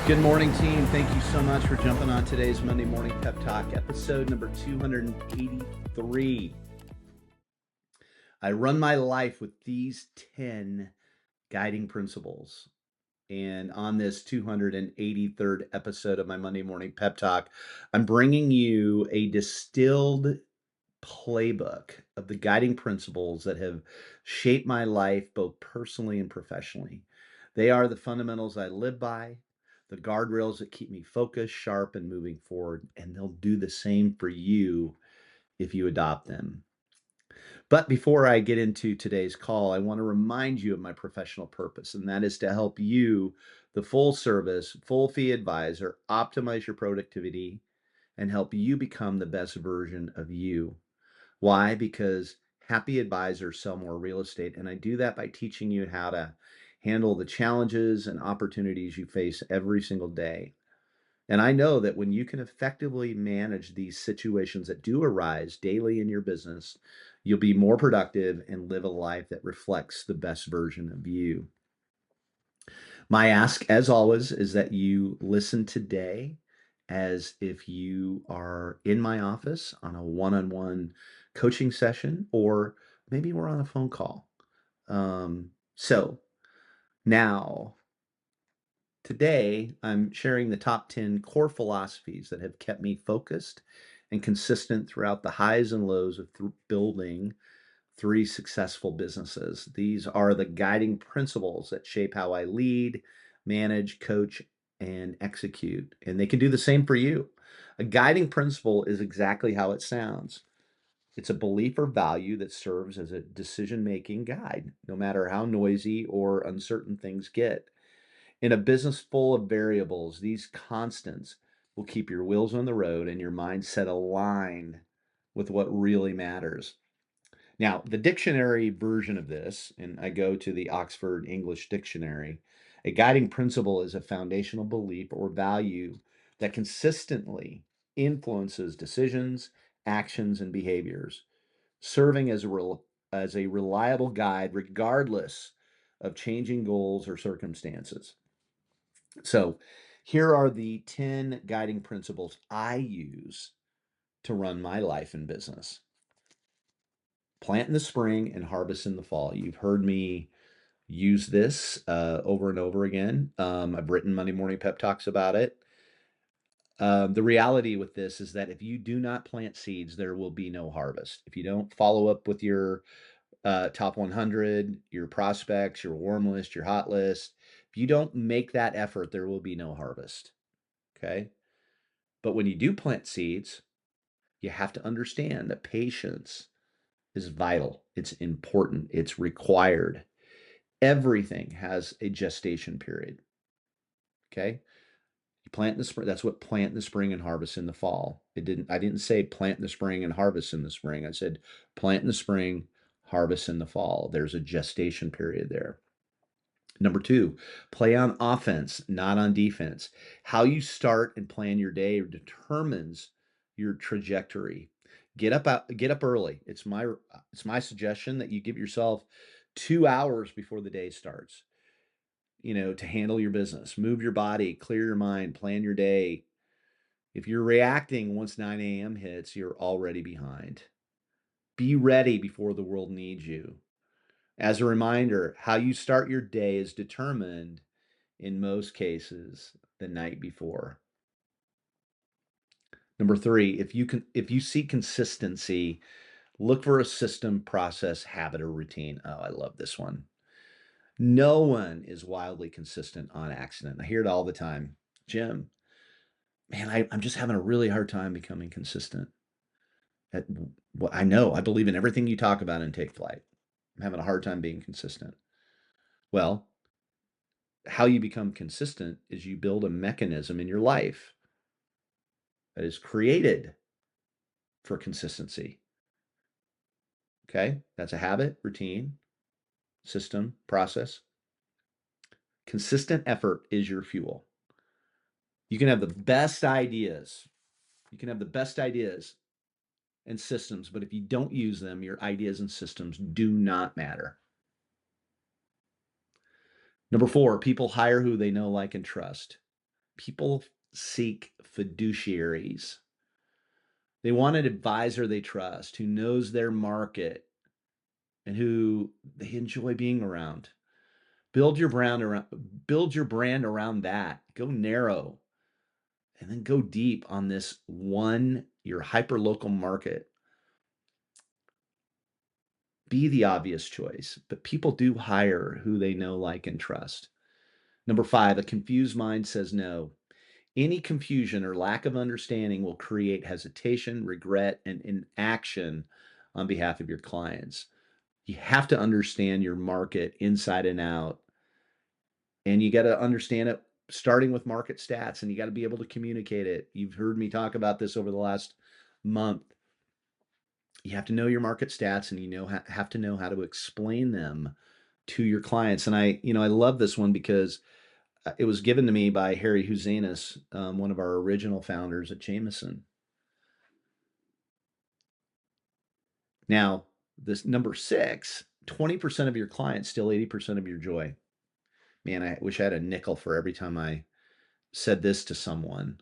Good morning, team. Thank you so much for jumping on today's Monday Morning Pep Talk, episode number 283. I run my life with these 10 guiding principles. And on this 283rd episode of my Monday Morning Pep Talk, I'm bringing you a distilled playbook of the guiding principles that have shaped my life both personally and professionally. They are the fundamentals I live by, the guardrails that keep me focused, sharp, and moving forward, and they'll do the same for you if you adopt them. But before I get into today's call, I want to remind you of my professional purpose, and that is to help you, the full service, full fee advisor, optimize your productivity and help you become the best version of you. Why? Because happy advisors sell more real estate. And I do that by teaching you how to handle the challenges and opportunities you face every single day. And I know that when you can effectively manage these situations that do arise daily in your business, you'll be more productive and live a life that reflects the best version of you. My ask, as always, is that you listen today as if you are in my office on a one-on-one coaching session, or maybe we're on a phone call. So now, today, I'm sharing the top 10 core philosophies that have kept me focused and consistent throughout the highs and lows of building 3 successful businesses. These are the guiding principles that shape how I lead, manage, coach, and execute. And they can do the same for you. A guiding principle is exactly how it sounds. It's a belief or value that serves as a decision-making guide, no matter how noisy or uncertain things get. In a business full of variables, these constants will keep your wheels on the road and your mindset aligned with what really matters. Now, the dictionary version of this, and I go to the Oxford English Dictionary, a guiding principle is a foundational belief or value that consistently influences decisions, actions, and behaviors, serving as a reliable guide regardless of changing goals or circumstances. So, here are the 10 guiding principles I use to run my life and business. Plant in the spring and harvest in the fall. You've heard me use this over and over again. I've written Monday Morning Pep Talks about it. The reality with this is that if you do not plant seeds, there will be no harvest. If you don't follow up with your top 100, your prospects, your warm list, your hot list, if you don't make that effort, there will be no harvest. Okay. But when you do plant seeds, you have to understand that patience is vital. It's important. It's required. Everything has a gestation period. Okay. You plant in the spring. That's what plant in the spring and harvest in the fall. I didn't say plant in the spring and harvest in the spring. I said plant in the spring, harvest in the fall. There's a gestation period there. Number two, play on offense, not on defense. How you start and plan your day determines your trajectory. Get up early. It's my suggestion that you give yourself 2 hours before the day starts, to handle your business. Move your body, clear your mind, plan your day. If you're reacting once 9 a.m. hits, you're already behind. Be ready before the world needs you. As a reminder, how you start your day is determined in most cases the night before. Number three, if you see consistency, look for a system, process, habit, or routine. Oh, I love this one. No one is wildly consistent on accident. I hear it all the time. Jim, man, I'm just having a really hard time becoming consistent. Well, I know, I believe in everything you talk about in Take Flight. I'm having a hard time being consistent. Well, how you become consistent is you build a mechanism in your life that is created for consistency. Okay? That's a habit, routine, system, process. Consistent effort is your fuel. You can have the best ideas. You can have the best ideas and systems, but if you don't use them, your ideas and systems do not matter. Number four, people hire who they know, like, and trust. People seek fiduciaries. They want an advisor they trust, who knows their market and who they enjoy being around. Build your brand around that. Go narrow and then go deep on this one, your hyper local market. Be the obvious choice, but people do hire who they know, like, and trust. Number 5, a confused mind says no. Any confusion or lack of understanding will create hesitation, regret, and inaction on behalf of your clients. You have to understand your market inside and out, and you got to understand it starting with market stats, and you got to be able to communicate it. You've heard me talk about this over the last month. You have to know your market stats, and have to know how to explain them to your clients. And I love this one because it was given to me by Harry Houzenis, one of our original founders at Jameson. Now, this number 6, 20% of your clients steal 80% of your joy. Man, I wish I had a nickel for every time I said this to someone.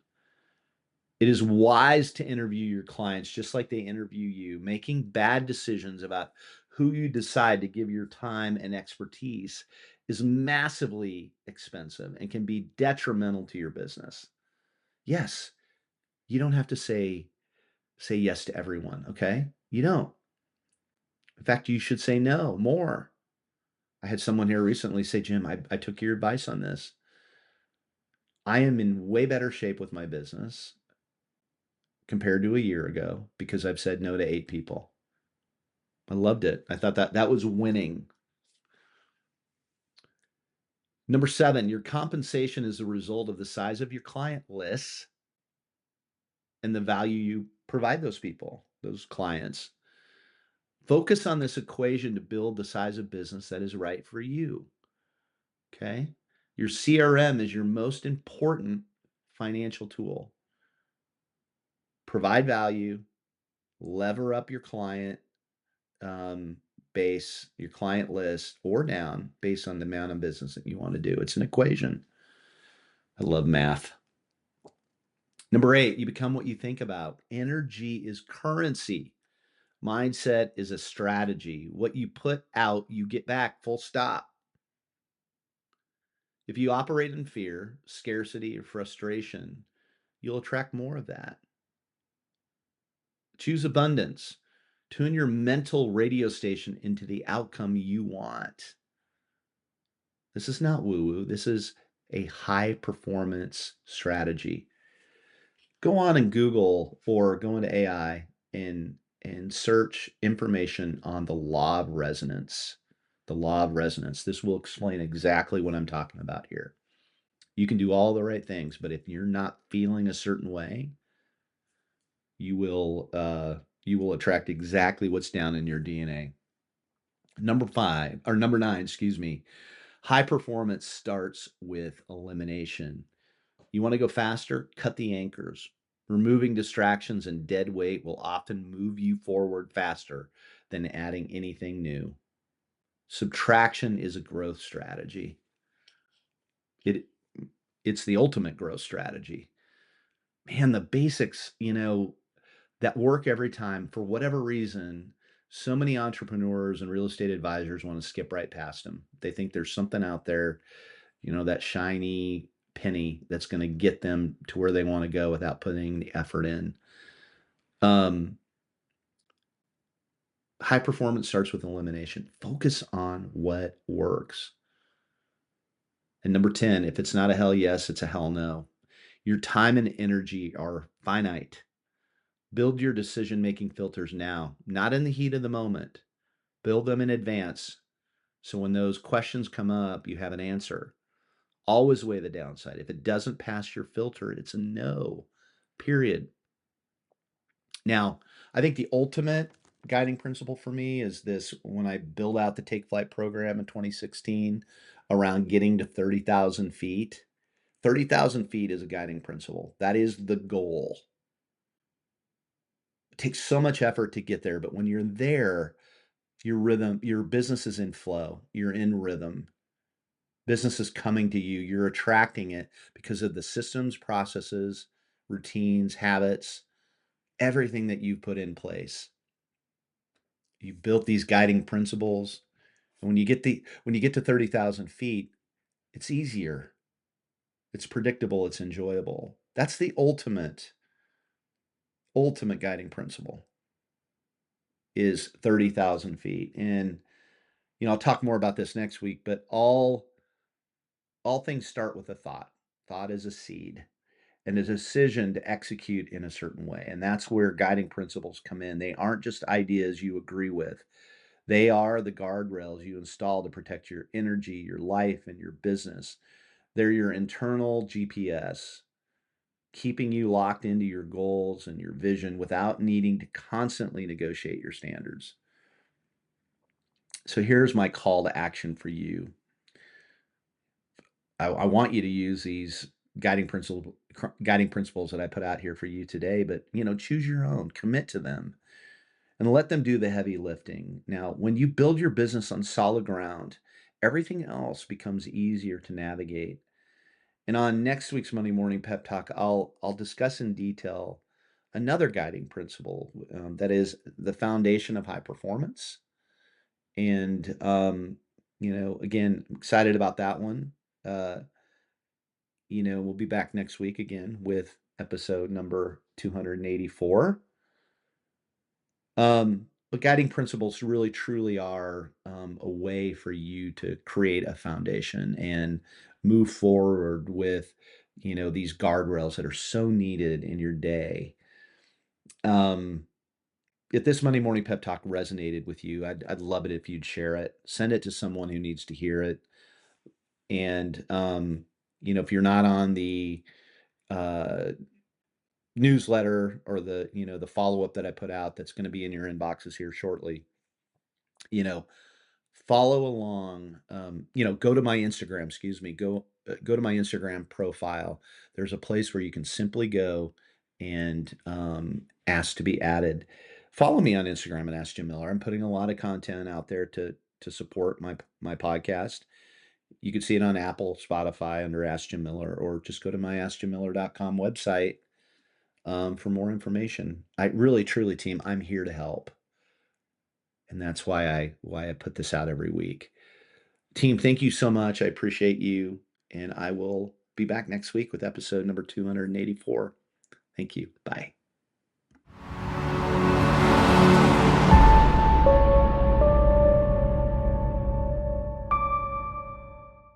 It is wise to interview your clients just like they interview you. Making bad decisions about who you decide to give your time and expertise is massively expensive and can be detrimental to your business. Yes, you don't have to say yes to everyone, okay? You don't. In fact, you should say no more. I had someone here recently say, Jim, I took your advice on this. I am in way better shape with my business compared to a year ago because I've said no to 8 people. I loved it. I thought that was winning. Number 7, your compensation is a result of the size of your client lists and the value you provide those people, those clients. Focus on this equation to build the size of business that is right for you. Okay? Your CRM is your most important financial tool. Provide value, lever up your client base, your client list, or down based on the amount of business that you want to do. It's an equation. I love math. Number 8, you become what you think about. Energy is currency. Mindset is a strategy. What you put out, you get back, full stop. If you operate in fear, scarcity, or frustration, you'll attract more of that. Choose abundance. Tune your mental radio station into the outcome you want. This is not woo-woo. This is a high performance strategy. Go on and Google or go into AI and search information on the law of resonance. The law of resonance. This will explain exactly what I'm talking about here. You can do all the right things, but if you're not feeling a certain way, you will attract exactly what's down in your DNA. Number 9, excuse me. High performance starts with elimination. You want to go faster? Cut the anchors. Removing distractions and dead weight will often move you forward faster than adding anything new. Subtraction is a growth strategy. It's the ultimate growth strategy. Man, the basics, that work every time for whatever reason. So many entrepreneurs and real estate advisors want to skip right past them. They think there's something out there, that shiny penny that's going to get them to where they want to go without putting the effort in. Um, High performance starts with elimination. Focus on what works. And number 10, if it's not a hell yes, it's a hell no. Your time and energy are finite. Build your decision making filters now, not in the heat of the moment. Build them in advance. So when those questions come up, you have an answer. Always weigh the downside. If it doesn't pass your filter, it's a no, period. Now, I think the ultimate guiding principle for me is this: when I build out the Take Flight program in 2016 around getting to 30,000 feet, 30,000 feet is a guiding principle. That is the goal. It takes so much effort to get there, but when you're there, your business is in flow, you're in rhythm, Business is coming to you. You're attracting it because of the systems, processes, routines, habits, everything that you've put in place. You've built these guiding principles. And when you get to 30,000 feet, it's easier. It's predictable. It's enjoyable. That's the ultimate guiding principle is 30,000 feet. And, I'll talk more about this next week, but all things start with a thought. Thought is a seed and a decision to execute in a certain way. And that's where guiding principles come in. They aren't just ideas you agree with. They are the guardrails you install to protect your energy, your life, and your business. They're your internal GPS, keeping you locked into your goals and your vision without needing to constantly negotiate your standards. So here's my call to action for you. I want you to use these guiding principles that I put out here for you today, but choose your own, commit to them, and let them do the heavy lifting. Now, when you build your business on solid ground, everything else becomes easier to navigate. And on next week's Monday Morning Pep Talk, I'll discuss in detail another guiding principle that is the foundation of high performance. And again, excited about that one. Uh, we'll be back next week again with episode number 284. But guiding principles really truly are a way for you to create a foundation and move forward with, these guardrails that are so needed in your day. Um, if this Monday Morning Pep Talk resonated with you, I'd love it if you'd share it. Send it to someone who needs to hear it. And, if you're not on the uh, newsletter or the follow-up that I put out that's going to be in your inboxes here shortly, you know, follow along. Go to my Instagram, excuse me, go to my Instagram profile. There's a place where you can simply go and ask to be added. Follow me on Instagram and Ask Jim Miller. I'm putting a lot of content out there to support my podcast. You can see it on Apple, Spotify under Ask Jim Miller, or just go to my askjimmiller.com website for more information. I really, truly, team, I'm here to help, and that's why I put this out every week. Team, thank you so much. I appreciate you, and I will be back next week with episode number 284. Thank you. Bye.